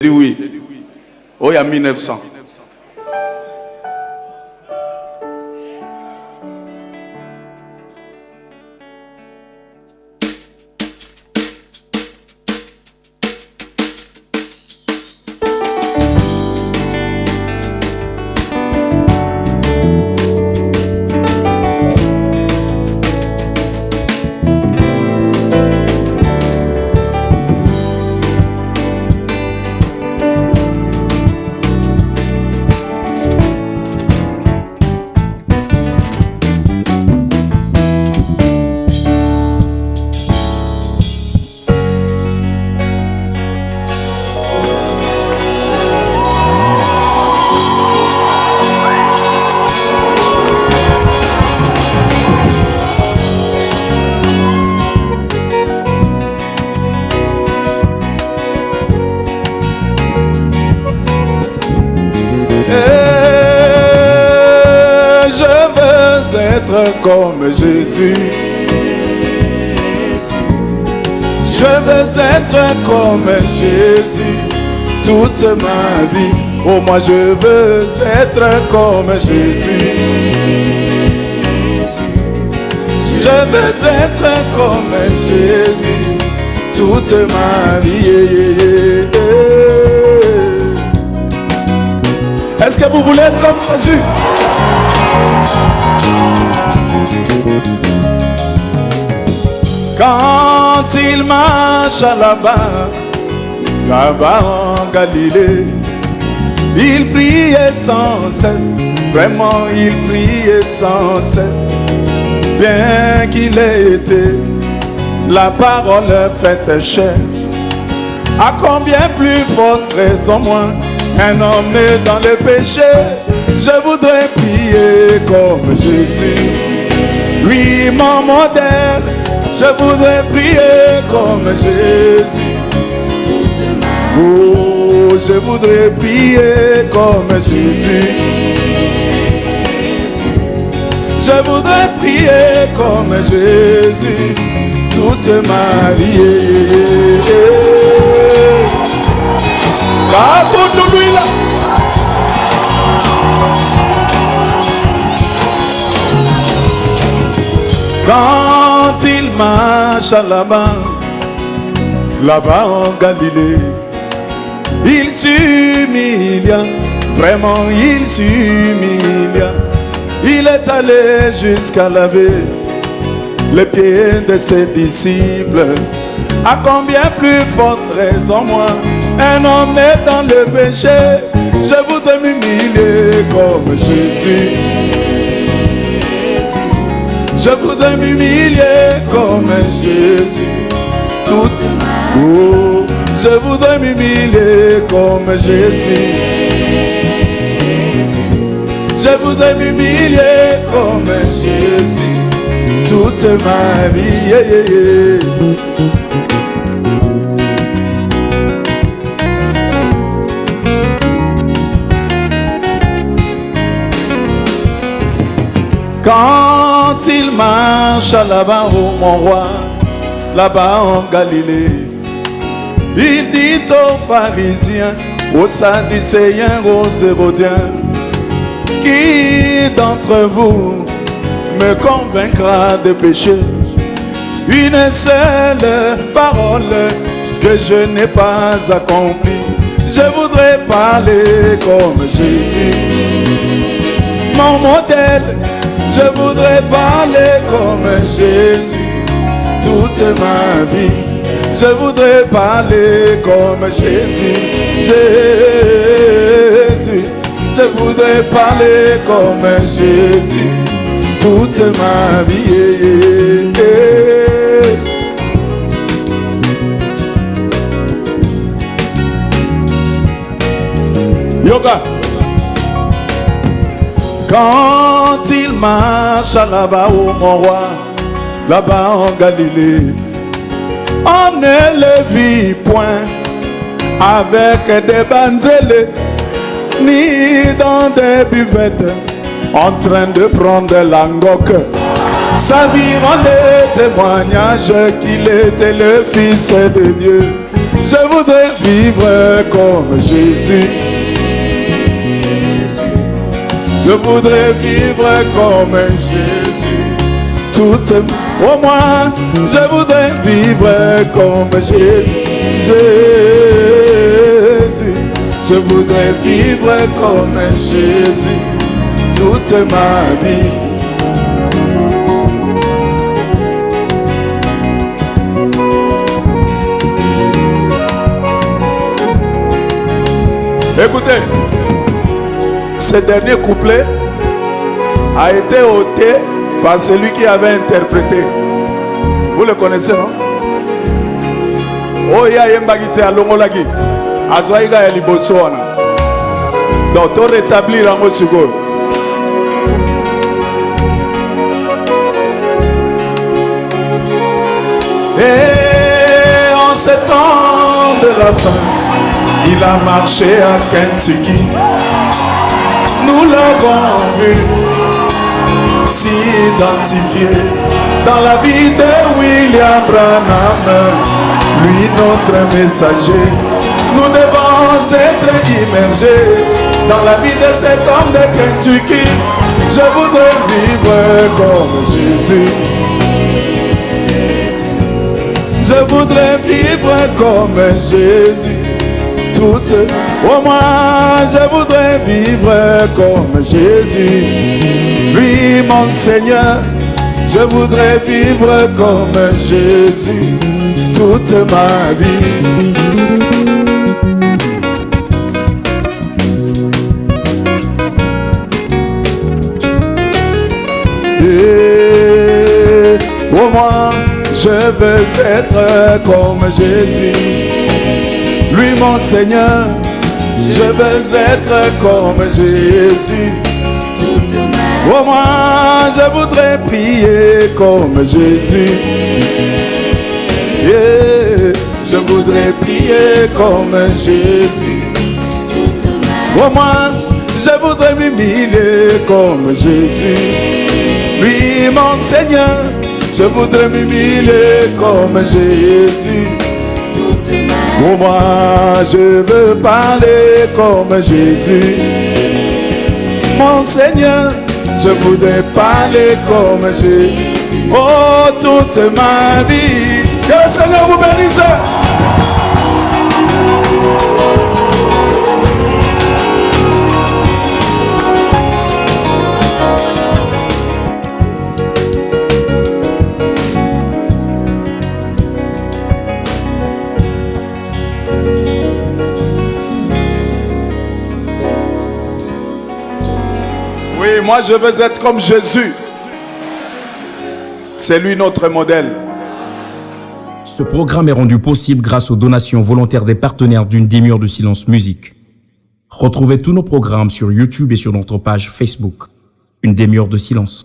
dit oui. Oh, il y a 1900. Comme Jésus, je veux être comme Jésus toute ma vie. Oh, moi je veux être comme Jésus. Je veux être comme Jésus toute ma vie. Est-ce que vous voulez être comme Jésus? Quand il marche là-bas en Galilée, il priait sans cesse, vraiment il priait sans cesse. Bien qu'il ait été la parole faite chair, à combien plus forte raison moins un homme né dans le péché. Je voudrais prier comme Jésus, lui mon modèle. Je voudrais prier comme Jésus. Oh, je voudrais prier comme Jésus. Je voudrais prier comme Jésus toute ma vie. Raconte-nous là. Quand il marche là-bas en Galilée, il s'humilia, vraiment il s'humilia. Il est allé jusqu'à laver les pieds de ses disciples. À combien plus forte raison moi, un homme est dans le péché. Je voudrais m'humilier comme Jésus. Je voudrais m'humilier comme Jésus. Oh, je voudrais m'humilier comme Jésus. Je voudrais m'humilier comme Jésus toute ma vie. Quand il marche là-bas, oh mon roi, là-bas en Galilée, il dit aux pharisiens, aux sadducéens, aux hérodiens, qui d'entre vous me convaincra de péché? Une seule parole que je n'ai pas accomplie. Je voudrais parler comme Jésus, mon modèle. Je voudrais parler comme Jésus toute ma vie. Je voudrais parler comme Jésus. Jésus. Je voudrais parler comme Jésus toute ma vie. Yoga. Quand il marche là-bas, oh mon roi, là-bas en Galilée, on ne le vit point avec des banzelettes, ni dans des buvettes, en train de prendre l'angoque. Sa vie rendait témoignage qu'il était le Fils de Dieu. Je voudrais vivre comme Jésus. Je voudrais vivre comme Jésus. Toute pour moi, je voudrais vivre comme Jésus. Je voudrais vivre comme Jésus toute ma vie. Écoutez, ce dernier couplet a été ôté par celui qui avait interprété. Vous le connaissez, non? Oh, ya yembagite alongolaki. Azwaïga ya liboso wana. Donc, to rétablir en sikoyo. Et en ce temps de la fin, il a marché à Kentucky. Nous l'avons vu s'identifier dans la vie de William Branham, lui notre messager. Nous devons être immergés dans la vie de cet homme de Kentucky. Je voudrais vivre comme Jésus. Je voudrais vivre comme Jésus. Toute pour moi, je voudrais vivre comme Jésus. Lui mon Seigneur, je voudrais vivre comme Jésus toute ma vie. Et pour moi, je veux être comme Jésus. Lui mon Seigneur, je veux être comme Jésus. Pour moi, je voudrais prier comme Jésus. Yeah. Je voudrais prier comme Jésus. Pour moi, je voudrais m'humilier comme Jésus. Lui mon Seigneur, je voudrais m'humilier comme Jésus. Pour moi, je veux parler comme Jésus. Mon Seigneur, je voudrais parler comme Jésus. Oh, toute ma vie. Que le Seigneur vous bénisse. Oui, moi je veux être comme Jésus. C'est lui notre modèle. Ce programme est rendu possible grâce aux donations volontaires des partenaires d'une demi-heure de silence musique. Retrouvez tous nos programmes sur YouTube et sur notre page Facebook. Une demi-heure de silence.